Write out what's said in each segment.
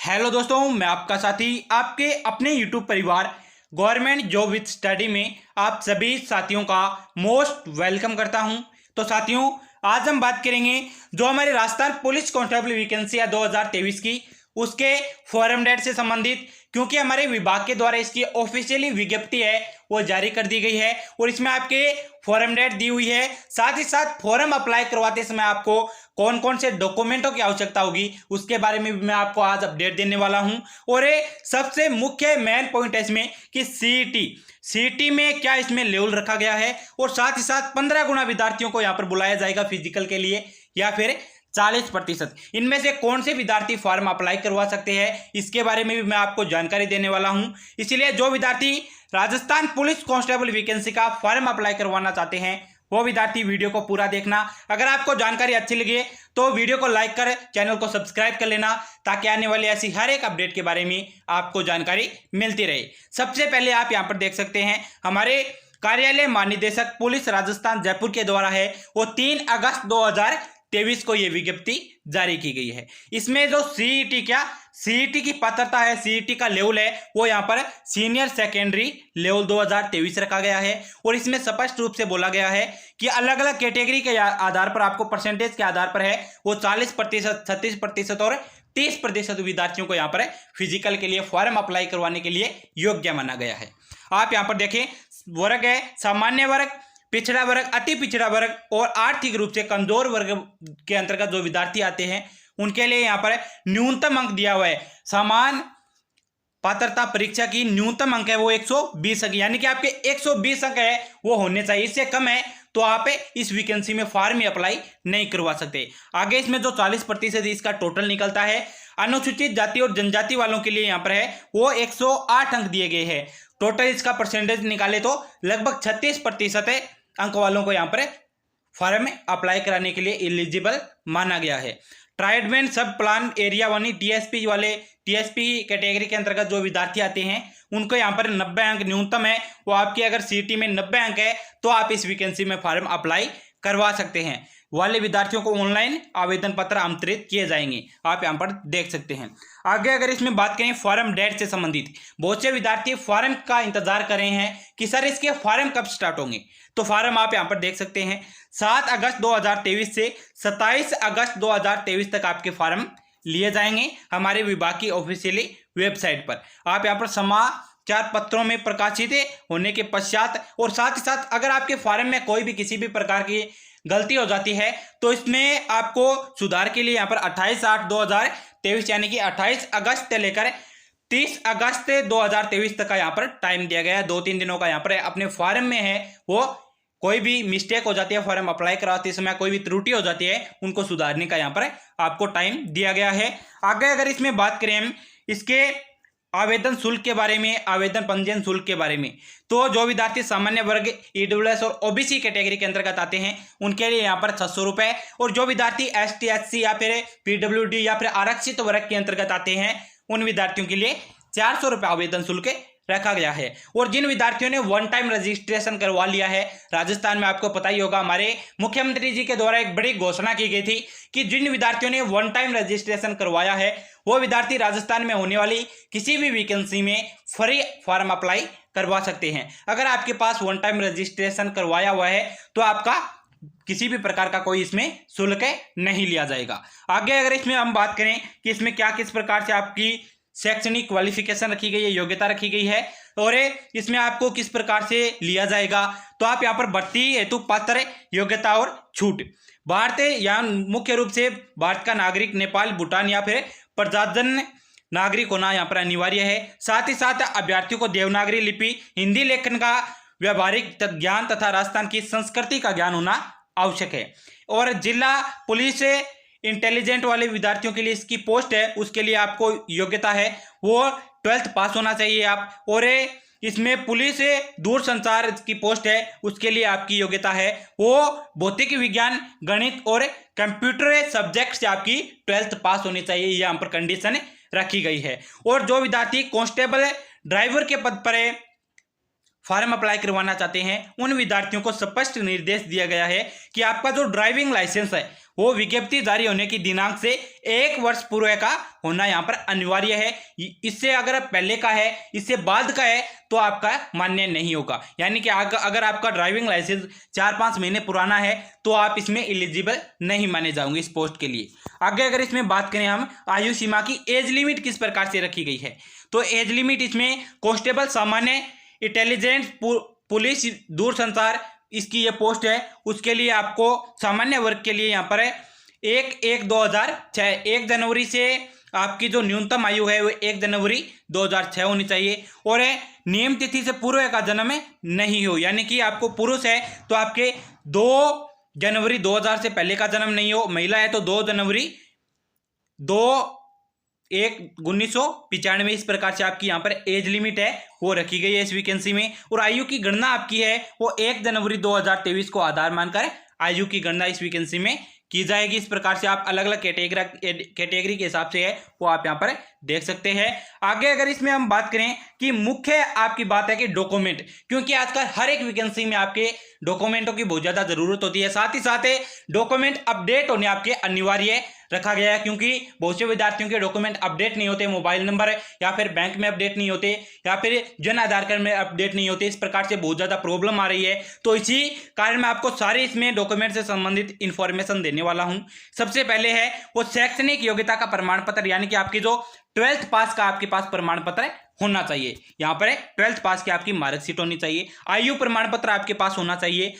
Hello दोस्तों, मैं आपका साथी आपके अपने यूट्यूब परिवार गवर्नमेंट जॉब विद स्टडी में आप सभी साथियों का मोस्ट वेलकम करता हूं। तो साथियों, आज हम बात करेंगे जो हमारे राजस्थान पुलिस कांस्टेबल वैकेंसी है 2023 की, उसके फॉर्म डेट से संबंधित, क्योंकि हमारे विभाग के द्वारा इसकी ऑफिशियली विज्ञप्ति है वो जारी कर दी गई है और इसमें आपके फॉर्म डेट दी हुई है। साथ ही साथ फॉर्म अप्लाई करवाते समय आपको कौन कौन से डॉक्यूमेंटों की आवश्यकता होगी उसके बारे में भी मैं आपको आज अपडेट देने वाला हूं। और ये सबसे मुख्य मेन पॉइंट है इसमें कि सीईटी में क्या इसमें लेवल रखा गया है और साथ ही साथ 15 गुना विद्यार्थियों को यहाँ पर बुलाया जाएगा फिजिकल के लिए या फिर 40%। इनमें से कौन से विद्यार्थी फॉर्म अप्लाई करवा सकते हैं इसके बारे में भी मैं आपको जानकारी देने वाला हूं। इसलिए जो विद्यार्थी राजस्थान पुलिस कांस्टेबल वैकेंसी का फॉर्म अप्लाई करवाना चाहते हैं वो विद्यार्थी वीडियो को पूरा देखना। अगर आपको जानकारी अच्छी लगे तो वीडियो को लाइक कर चैनल को सब्सक्राइब कर लेना ताकि आने वाली ऐसी हर एक अपडेट के बारे में आपको जानकारी मिलती रहे। सबसे पहले आप यहाँ पर देख सकते हैं हमारे कार्यालय महानिदेशक पुलिस राजस्थान जयपुर के द्वारा है वो 3 अगस्त 2023 को ये विज्ञप्ति जारी की गई है। इसमें जो सीईटी की पात्रता है, सीईटी का लेवल है वो यहाँ पर सीनियर सेकेंडरी लेवल 2023 रखा गया है और इसमें स्पष्ट रूप से बोला गया है कि अलग अलग कैटेगरी के आधार पर आपको परसेंटेज के आधार पर है वो 40%, 36% और 30% विद्यार्थियों को यहाँ पर फिजिकल के लिए फॉर्म अप्लाई करवाने के लिए योग्य माना गया है। आप यहाँ पर देखें, वर्ग है सामान्य वर्ग, पिछड़ा वर्ग, अति पिछड़ा वर्ग और आर्थिक रूप से कमजोर वर्ग के अंतर्गत जो विद्यार्थी आते हैं उनके लिए यहाँ पर न्यूनतम अंक दिया हुआ है। समान पात्रता परीक्षा की न्यूनतम अंक है वो 120 अंक, यानी कि आपके 120 अंक है वो होने चाहिए। इससे कम है तो आप इस वैकेंसी में फॉर्म ही अप्लाई नहीं करवा सकते। आगे इसमें जो 40% इसका टोटल निकलता है, अनुसूचित जाति और जनजाति वालों के लिए यहाँ पर है वो 108 अंक दिए गए हैं। टोटल इसका परसेंटेज निकाले तो लगभग 36% अंक वालों को यहाँ पर फॉर्म अप्लाई कराने के लिए एलिजिबल माना गया है। ट्राइडमैन सब प्लान एरिया 1 टीएसपी कैटेगरी के अंतर्गत जो विद्यार्थी आते हैं उनको यहाँ पर 90 अंक न्यूनतम है। वो आपकी अगर सीईटी में 90 अंक है तो आप इस वैकेंसी में फॉर्म अप्लाई करवा सकते हैं। वाले विद्यार्थियों को ऑनलाइन आवेदन पत्र आमंत्रित किए जाएंगे, आप यहाँ पर देख सकते हैं। आगे अगर इसमें बात करें फॉर्म डेट से संबंधित, बहुत से विद्यार्थी फॉर्म का इंतजार कर रहे हैं कि सर इसके फॉर्म कब स्टार्ट होंगे। तो फॉर्म आप यहाँ पर देख सकते हैं 7 अगस्त 2023 से 27 अगस्त 2023 तक आपके फॉर्म लिए जाएंगे हमारे विभाग की ऑफिशियली वेबसाइट पर। आप यहाँ पर समाचार पत्रों में प्रकाशित होने के पश्चात और साथ ही साथ अगर आपके फॉर्म में कोई भी किसी भी प्रकार की गलती हो जाती है तो इसमें आपको सुधार के लिए यहाँ पर 28/8/2023 यानी कि 28 अगस्त से लेकर 30 अगस्त 2023 तक का यहाँ पर टाइम दिया गया है। 2-3 दिनों का यहाँ पर अपने फॉर्म में है वो कोई भी मिस्टेक हो जाती है, फॉर्म अप्लाई कराते समय कोई भी त्रुटि हो जाती है, उनको सुधारने का यहाँ पर आपको टाइम दिया गया है। आगे अगर इसमें बात करें हम इसके आवेदन शुल्क के बारे में, आवेदन पंजीयन शुल्क के बारे में, तो जो विद्यार्थी सामान्य वर्ग, ईडब्ल्यूएस और ओबीसी कैटेगरी के अंतर्गत आते हैं उनके लिए यहाँ पर 600 रुपये और जो विद्यार्थी एसटी, एससी या फिर पीडब्ल्यूडी या फिर आरक्षित वर्ग के अंतर्गत आते हैं उन विद्यार्थियों के लिए 400 रुपये आवेदन शुल्क रखा गया है। और जिन विद्यार्थियों ने वन टाइम रजिस्ट्रेशन करवा लिया है, राजस्थान में आपको पता ही होगा हमारे मुख्यमंत्री जी के द्वारा एक बड़ी घोषणा की गई थी कि जिन विद्यार्थियों ने वन टाइम रजिस्ट्रेशन करवाया है वो विद्यार्थी राजस्थान में होने वाली किसी भी वैकेंसी में फ्री फॉर्म अप्लाई करवा सकते हैं। अगर आपके पास वन टाइम रजिस्ट्रेशन करवाया हुआ है तो आपका किसी भी प्रकार का कोई इसमें शुल्क नहीं लिया जाएगा। आगे अगर इसमें हम बात करें कि इसमें क्या किस प्रकार से आपकी शैक्षणिक क्वालिफिकेशन रखी गई है, योग्यता रखी गई है और इसमें आपको किस प्रकार से लिया जाएगा, तो आप यहाँ पर भर्ती हेतु पात्र, योग्यता और छूट, भारत या मुख्य रूप से भारत का नागरिक, नेपाल, भूटान या फिर प्रजाजन नागरिक होना यहाँ पर अनिवार्य है। साथ ही साथ अभ्यर्थियों को देवनागरी लिपि, हिंदी लेखन का व्यावहारिक ज्ञान तथा राजस्थान की संस्कृति का ज्ञान होना आवश्यक है। और जिला पुलिस इंटेलिजेंट वाले विद्यार्थियों के लिए इसकी पोस्ट है उसके लिए आपको योग्यता है वो 12th पास होना चाहिए आप। और इसमें पुलिस दूरसंचार की पोस्ट है उसके लिए आपकी योग्यता है वो भौतिक विज्ञान, गणित और कंप्यूटर सब्जेक्ट से आपकी 12th पास होनी चाहिए, ये यहाँ पर कंडीशन रखी गई है। और जो विद्यार्थी कांस्टेबल ड्राइवर के पद पर है फॉर्म अप्लाई करवाना चाहते हैं उन विद्यार्थियों को स्पष्ट निर्देश दिया गया है कि आपका जो ड्राइविंग लाइसेंस है वो विज्ञप्ति जारी होने की दिनांक से 1 वर्ष पूर्व का होना यहाँ पर अनिवार्य है। इससे अगर पहले का है, इससे बाद का है तो आपका मान्य नहीं होगा। यानी कि अगर आपका ड्राइविंग लाइसेंस 4-5 महीने पुराना है तो आप इसमें एलिजिबल नहीं माने जाओगे इस पोस्ट के लिए। आगे अगर इसमें बात करें हम आयु सीमा की, एज लिमिट किस प्रकार से रखी गई है, तो एज लिमिट इसमें कांस्टेबल, सामान्य, इंटेलिजेंस, पुलिस, दूरसंचार, इसकी ये पोस्ट है, उसके लिए आपको सामान्य वर्ग के लिए यहाँ पर है 1/1/2006, 1 जनवरी से आपकी जो न्यूनतम आयु है वो 1 जनवरी 2006 होनी चाहिए और नियम तिथि से पूर्व का जन्म नहीं हो। यानी कि आपको पुरुष है तो आपके 2 जनवरी 2000 से पहले का जन्म नहीं हो, महिला है तो 2 जनवरी 1995, इस प्रकार से आपकी यहाँ पर एज लिमिट है वो रखी गई है इस वैकेंसी में। और आयु की गणना आपकी है वो 1 जनवरी 2023 को आधार मानकर आयु की गणना इस वैकेंसी में की जाएगी। इस प्रकार से आप अलग अलग कैटेगरी के हिसाब से है वो आप यहाँ पर देख सकते हैं। आगे अगर इसमें हम बात करें कि मुख्य आपकी बात है कि डॉक्यूमेंट, क्योंकि आजकल हर एक वैकेंसी में आपके डॉक्यूमेंटों की बहुत ज़्यादा ज़रूरत होती है, साथ ही साथ डॉक्यूमेंट अपडेट होने आपके अनिवार्य रखा गया है, क्योंकि बहुत से विद्यार्थियों के डॉक्यूमेंट अपडेट नहीं होते, मोबाइल नंबर या फिर बैंक में अपडेट नहीं होते या फिर जन आधार कार्ड में अपडेट नहीं होते, इस प्रकार से बहुत ज़्यादा प्रॉब्लम आ रही है। तो इसी कारण मैं आपको सारे इसमें डॉक्यूमेंट से संबंधित इंफॉर्मेशन देने वाला हूं। सबसे पहले है वो शैक्षणिक योग्यता का प्रमाण पत्र, यानी कि आपकी जो 12th पास का आपके पास प्रमाण पत्र होना चाहिए। यहाँ पर 12th पास की आपकी मार्कशीट होनी चाहिए। आयु प्रमाण पत्र आपके पास होना चाहिए।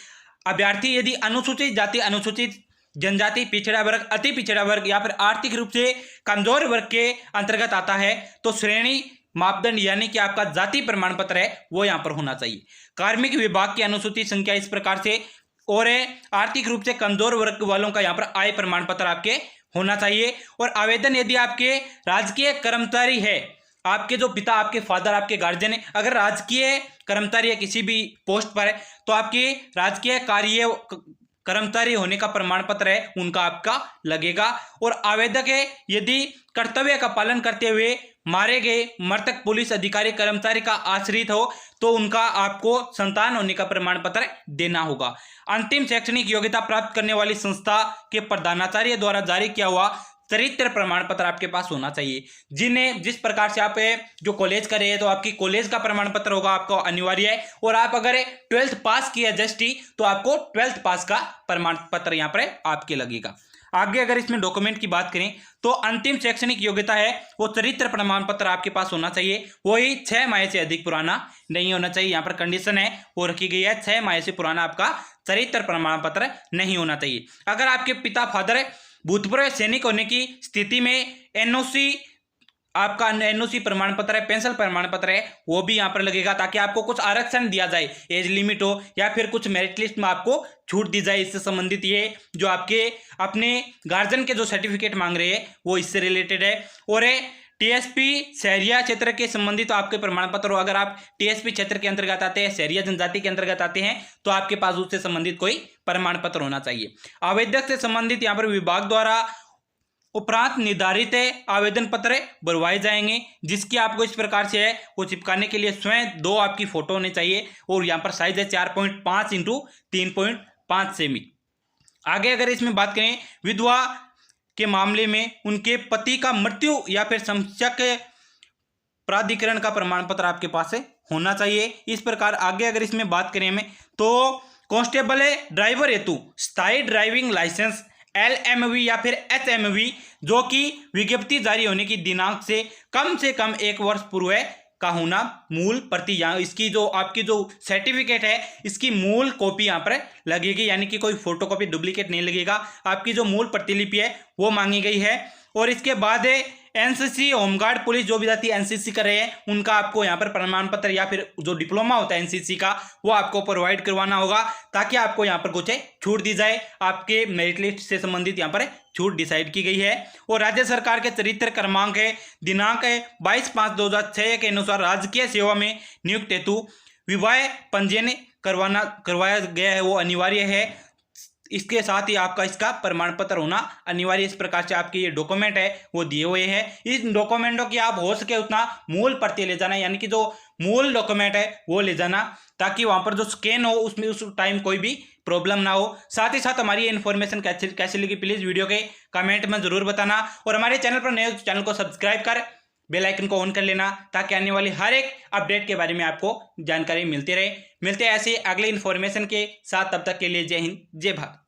अभ्यर्थी यदि अनुसूचित जाति, अनुसूचित जनजाति, पिछड़ा वर्ग, अति पिछड़ा वर्ग या फिर आर्थिक रूप से कमजोर वर्ग के अंतर्गत आता है तो श्रेणी मापदंड यानी कि आपका जाति प्रमाण पत्र है वो यहाँ पर होना चाहिए। कार्मिक विभाग की अनुसूचित संख्या इस प्रकार से, और आर्थिक रूप से कमजोर वर्ग वालों का यहाँ पर आय प्रमाण पत्र आपके होना चाहिए। और आवेदन यदि आपके राजकीय कर्मचारी है, आपके जो पिता, आपके फादर, आपके गार्जियन है, अगर राजकीय कर्मचारी है किसी भी पोस्ट पर है तो आपके राजकीय कार्य कर्मचारी होने का प्रमाण पत्र है उनका आपका लगेगा। और आवेदक है यदि कर्तव्य का पालन करते हुए मारे गए मृतक पुलिस अधिकारी कर्मचारी का आश्रित हो तो उनका आपको संतान होने का प्रमाण पत्र देना होगा। अंतिम शैक्षणिक योग्यता प्राप्त करने वाली संस्था के प्रधानाचार्य द्वारा जारी किया हुआ चरित्र प्रमाण पत्र आपके पास होना चाहिए। जिस प्रकार से आप जो कॉलेज कर रहे हैं तो आपकी कॉलेज का प्रमाण पत्र होगा आपको अनिवार्य है। और आप अगर 12th पास किया जस्ट ही तो आपको 12th पास का प्रमाण पत्र यहाँ पर आपके लगेगा। आगे अगर इसमें डॉक्यूमेंट की बात करें तो अंतिम शैक्षणिक योग्यता है वो चरित्र प्रमाण पत्र आपके पास होना चाहिए, वही 6 माह से अधिक पुराना नहीं होना चाहिए। यहाँ पर कंडीशन है वो रखी गई है, 6 माह से पुराना आपका चरित्र प्रमाण पत्र नहीं होना चाहिए। अगर आपके पिता फादर भूतपूर्व सैनिक होने की स्थिति में एनओसी, आपका एनओसी प्रमाण पत्र है, पेंशन प्रमाण पत्र है वो भी यहाँ पर लगेगा, ताकि आपको कुछ आरक्षण दिया जाए, एज लिमिट हो या फिर कुछ मेरिट लिस्ट में आपको छूट दी जाए। इससे संबंधित ये जो आपके अपने गार्जियन के जो सर्टिफिकेट मांग रहे हैं वो इससे रिलेटेड है। और टीएसपी शहरिया क्षेत्र के संबंधित आपके प्रमाण पत्र हो, अगर आप टीएसपी क्षेत्र के अंतर्गत आते हैं, शहरिया जनजाति के अंतर्गत आते हैं तो आपके पास उससे संबंधित कोई प्रमाण पत्र होना चाहिए। आवेदक से संबंधित यहाँ पर विभाग द्वारा उपरांत निर्धारित आवेदन पत्र भरवाए जाएंगे, जिसकी आपको इस प्रकार से है वो चिपकाने के लिए स्वयं 2 आपकी फोटो होने चाहिए और यहाँ पर साइज है 4.5 × 3.5 सेमी। आगे अगर इसमें बात करें विधवा के मामले में उनके पति का मृत्यु या फिर समस्यक प्राधिकरण का प्रमाण पत्र आपके पास होना चाहिए। इस प्रकार आगे अगर इसमें बात करें हमें तो कांस्टेबल ड्राइवर हेतु स्थायी ड्राइविंग लाइसेंस LMV या फिर HMV जो कि विज्ञप्ति जारी होने की दिनांक से कम 1 वर्ष पूर्व का होना, मूल प्रति यहाँ इसकी जो आपकी जो सर्टिफिकेट है इसकी मूल कॉपी यहाँ पर लगेगी, यानी कि कोई फोटोकॉपी डुप्लीकेट नहीं लगेगा, आपकी जो मूल प्रतिलिपि है वो मांगी गई है। और इसके बाद एनसीसी, होमगार्ड, पुलिस जो विद्यार्थी एनसीसी कर रहे हैं उनका आपको यहाँ पर प्रमाण पत्र या फिर जो डिप्लोमा होता है एनसीसी का वो आपको प्रोवाइड करवाना होगा, ताकि आपको यहाँ पर कुछ छूट दी जाए। आपके मेरिट लिस्ट से संबंधित यहाँ पर छूट डिसाइड की गई है। और राज्य सरकार के चरित्र क्रमांक है दिनांक 22/5/2006 के अनुसार राजकीय सेवा में नियुक्त हेतु विवाह पंजीयन करवाया गया है वो अनिवार्य है। इसके साथ ही आपका इसका प्रमाण पत्र होना अनिवार्य। इस प्रकार से आपके ये डॉक्यूमेंट है वो दिए हुए हैं। इन डॉक्यूमेंटों की आप हो सके उतना मूल प्रति ले जाना, यानी कि जो मूल डॉक्यूमेंट है वो ले जाना, ताकि वहां पर जो स्कैन हो उसमें उस टाइम कोई भी प्रॉब्लम ना हो। साथ ही साथ हमारी ये इन्फॉर्मेशन कैसे लगी प्लीज वीडियो के कमेंट में जरूर बताना, और हमारे चैनल पर नए चैनल को सब्सक्राइब कर बेल आइकन को ऑन कर लेना, ताकि आने वाली हर एक अपडेट के बारे में आपको जानकारी मिलती रहे। मिलते हैं ऐसे अगले इन्फॉर्मेशन के साथ, तब तक के लिए जय हिंद जय भारत।